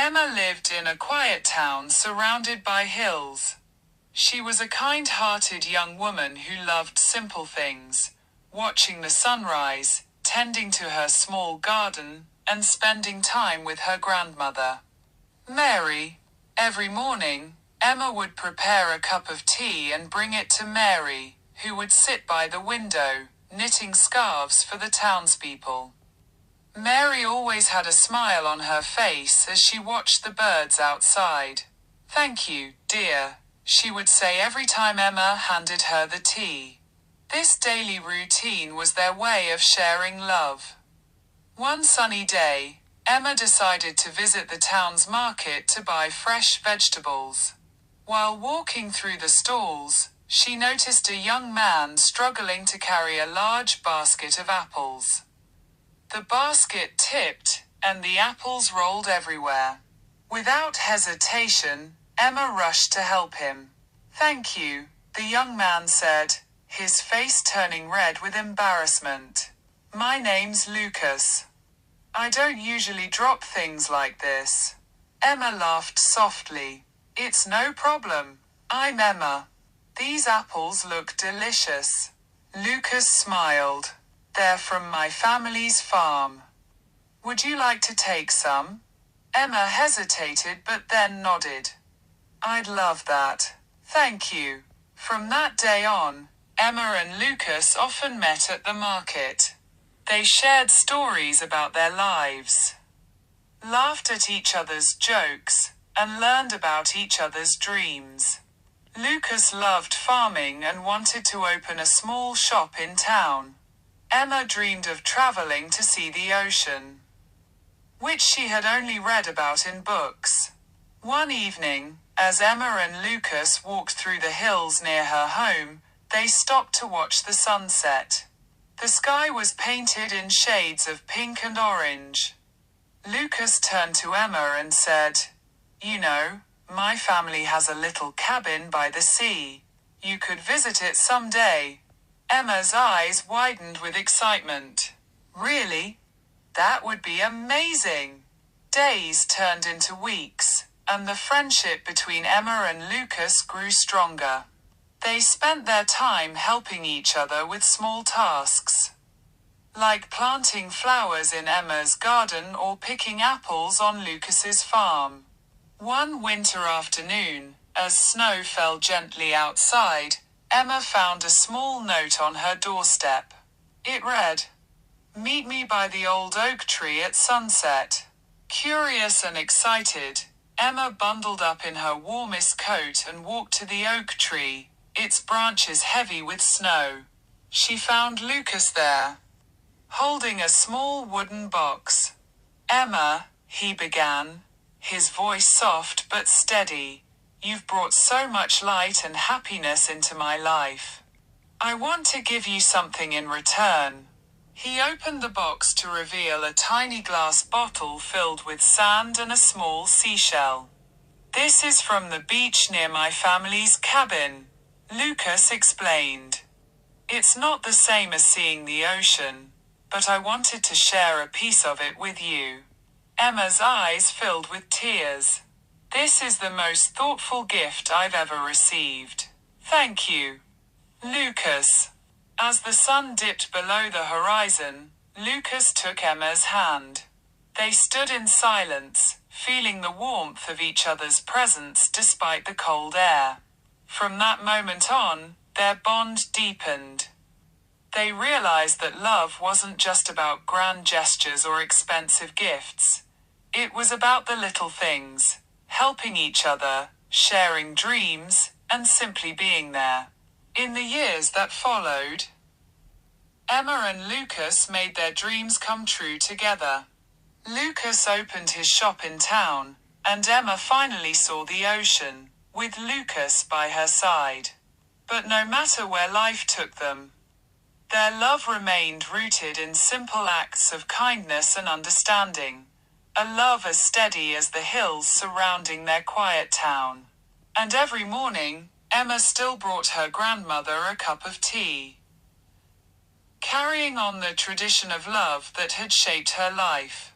Emma lived in a quiet town surrounded by hills. She was a kind-hearted young woman who loved simple things, watching the sunrise, tending to her small garden, and spending time with her grandmother, Mary. Every morning, Emma would prepare a cup of tea and bring it to Mary, who would sit by the window, knitting scarves for the townspeople. Mary always had a smile on her face as she watched the birds outside. "Thank you, dear," she would say every time Emma handed her the tea. This daily routine was their way of sharing love. One sunny day, Emma decided to visit the town's market to buy fresh vegetables. While walking through the stalls, she noticed a young man struggling to carry a large basket of apples. The basket tipped, and the apples rolled everywhere. Without hesitation, Emma rushed to help him. "Thank you," the young man said, his face turning red with embarrassment. "My name's Lucas. I don't usually drop things like this." Emma laughed softly. "It's no problem. I'm Emma. These apples look delicious." Lucas smiled. "They're from my family's farm. Would you like to take some?" Emma hesitated but then nodded. "I'd love that. Thank you." From that day on, Emma and Lucas often met at the market. They shared stories about their lives, laughed at each other's jokes, and learned about each other's dreams. Lucas loved farming and wanted to open a small shop in town. Emma dreamed of traveling to see the ocean, which she had only read about in books. One evening, as Emma and Lucas walked through the hills near her home, they stopped to watch the sunset. The sky was painted in shades of pink and orange. Lucas turned to Emma and said, "You know, my family has a little cabin by the sea. You could visit it someday." Emma's eyes widened with excitement. "Really? That would be amazing." Days turned into weeks, and the friendship between Emma and Lucas grew stronger. They spent their time helping each other with small tasks, like planting flowers in Emma's garden or picking apples on Lucas's farm. One winter afternoon, as snow fell gently outside, Emma found a small note on her doorstep. It read, "Meet me by the old oak tree at sunset." Curious and excited, Emma bundled up in her warmest coat and walked to the oak tree, its branches heavy with snow. She found Lucas there, holding a small wooden box. "Emma," he began, his voice soft but steady, "you've brought so much light and happiness into my life. I want to give you something in return." He opened the box to reveal a tiny glass bottle filled with sand and a small seashell. "This is from the beach near my family's cabin," Lucas explained. "It's not the same as seeing the ocean, but I wanted to share a piece of it with you." Emma's eyes filled with tears. "This is the most thoughtful gift I've ever received. Thank you, Lucas." As the sun dipped below the horizon, Lucas took Emma's hand. They stood in silence, feeling the warmth of each other's presence despite the cold air. From that moment on, their bond deepened. They realized that love wasn't just about grand gestures or expensive gifts. It was about the little things, helping each other, sharing dreams, and simply being there. In the years that followed, Emma and Lucas made their dreams come true together. Lucas opened his shop in town, and Emma finally saw the ocean, with Lucas by her side. But no matter where life took them, their love remained rooted in simple acts of kindness and understanding, a love as steady as the hills surrounding their quiet town. And every morning, Emma still brought her grandmother a cup of tea, carrying on the tradition of love that had shaped her life.